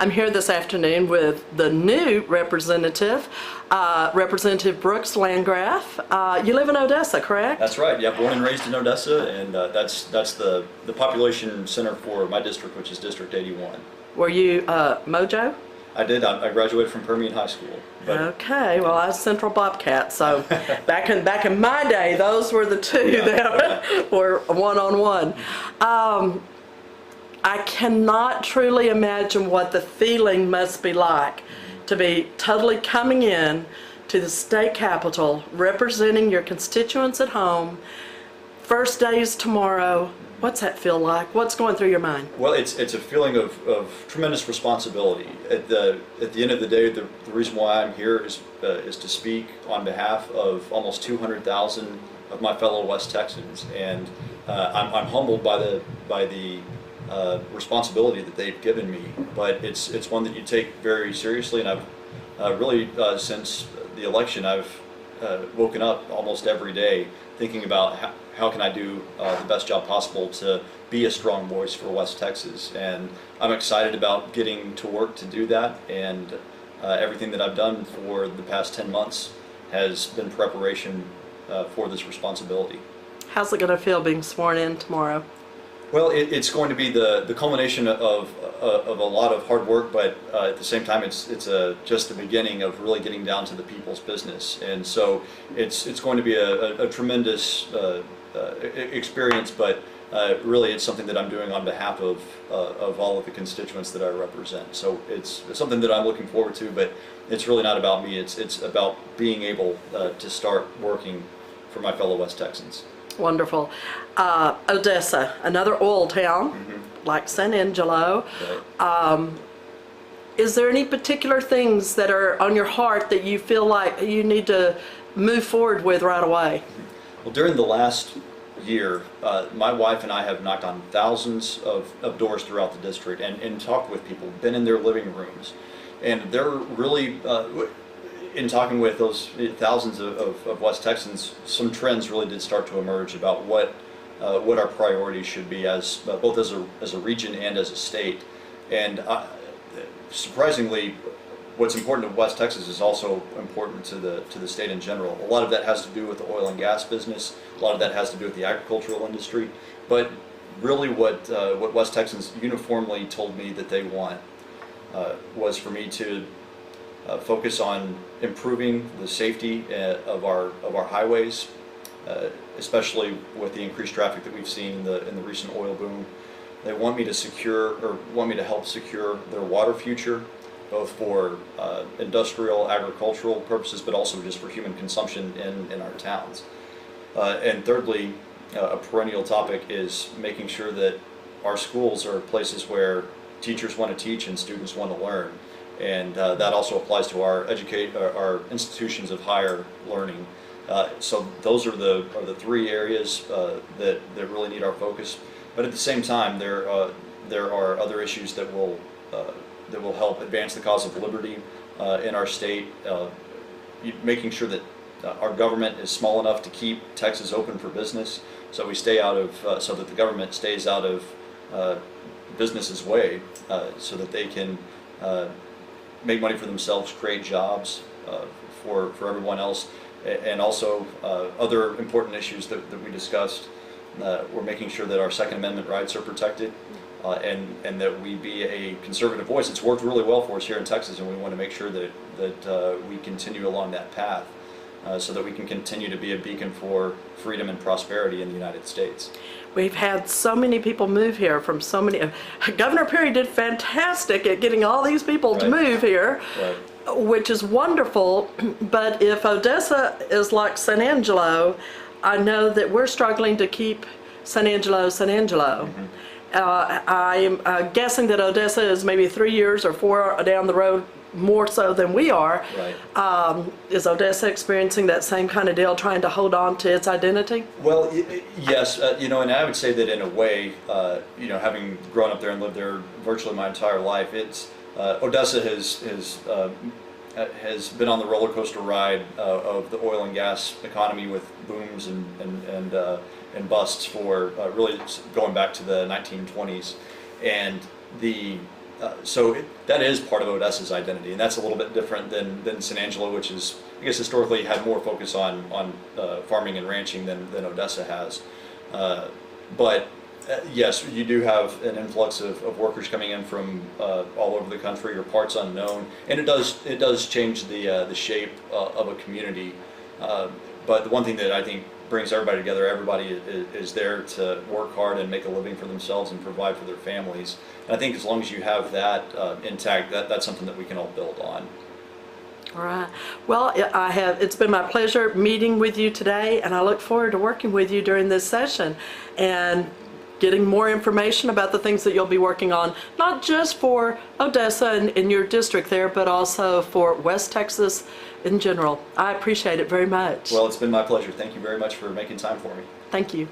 I'm here this afternoon with the new representative, Representative Brooks Landgraf. You live in Odessa, correct? That's right. Yeah, born and raised in Odessa, and that's the population center for my district, which is District 81. Were you Mojo? I did. I graduated from Permian High School. Okay, well, I was Central Bobcat, so back in my day, those were the two that were one-on-one. I cannot truly imagine what the feeling must be like to be totally coming in to the state capitol, representing your constituents at home. First day is tomorrow. What's that feel like? What's going through your mind? Well, it's a feeling of tremendous responsibility. At the end of the day, the reason why I'm here is to speak on behalf of almost 200,000 of my fellow West Texans, and I'm humbled by the responsibility that they've given me. But it's one that you take very seriously, and I've really since the election I've woken up almost every day thinking about how can I do the best job possible to be a strong voice for West Texas, and I'm excited about getting to work to do that, and everything that I've done for the past 10 months has been preparation for this responsibility. How's it going to feel being sworn in tomorrow? Well, it's going to be the culmination of a lot of hard work, but at the same time, it's just the beginning of really getting down to the people's business, and so it's going to be a tremendous experience. But really, it's something that I'm doing on behalf of all of the constituents that I represent. So it's something that I'm looking forward to. But it's really not about me. It's about being able to start working for my fellow West Texans. Wonderful. Odessa, another oil town, like San Angelo. Right. Is there any particular things that are on your heart that you feel like you need to move forward with right away? Well, during the last year, my wife and I have knocked on thousands of doors throughout the district and talked with people, been in their living rooms, and they're really in talking with those thousands of West Texans, some trends really did start to emerge about what our priorities should be as both as a region and as a state. And surprisingly, what's important to West Texas is also important to the state in general. A lot of that has to do with the oil and gas business. A lot of that has to do with the agricultural industry. But really, what West Texans uniformly told me that they want was for me to focus on improving the safety of our highways, especially with the increased traffic that we've seen in the recent oil boom. They want me to help secure their water future, both for industrial, agricultural purposes, but also just for human consumption in our towns. And thirdly, a perennial topic is making sure that our schools are places where teachers want to teach and students want to learn. And that also applies to our institutions of higher learning. So those are the three areas that really need our focus. But at the same time, there are other issues that will help advance the cause of liberty in our state. Making sure that our government is small enough to keep Texas open for business, so we stay out of so that the government stays out of business's way, so that they can make money for themselves, create jobs for everyone else, and also other important issues that we discussed. We're making sure that our Second Amendment rights are protected, and that we be a conservative voice. It's worked really well for us here in Texas, and we want to make sure that we continue along that path, so that we can continue to be a beacon for freedom and prosperity in the United States. We've had so many people move here from so many. Governor Perry did fantastic at getting all these people to move here, which is wonderful. But if Odessa is like San Angelo, I know that we're struggling to keep San Angelo, San Angelo. I'm guessing that Odessa is maybe 3 years or 4 down the road, more so than we are. Right. Is Odessa experiencing that same kind of deal, trying to hold on to its identity? Well, yes, and I would say that in a way, having grown up there and lived there virtually my entire life, Odessa has been on the roller coaster ride of the oil and gas economy, with booms and busts for really going back to the 1920s, and the that is part of Odessa's identity, and that's a little bit different than San Angelo, which is, I guess, historically had more focus on farming and ranching than Odessa has. But yes, you do have an influx of workers coming in from all over the country or parts unknown, and it does change the shape of a community. But the one thing that I think brings everybody together, everybody is there to work hard and make a living for themselves and provide for their families. And I think as long as you have that intact, that's something that we can all build on. All right. Well, it's been my pleasure meeting with you today, and I look forward to working with you during this session and getting more information about the things that you'll be working on, not just for Odessa and in your district there, but also for West Texas in general. I appreciate it very much. Well, it's been my pleasure. Thank you very much for making time for me. Thank you.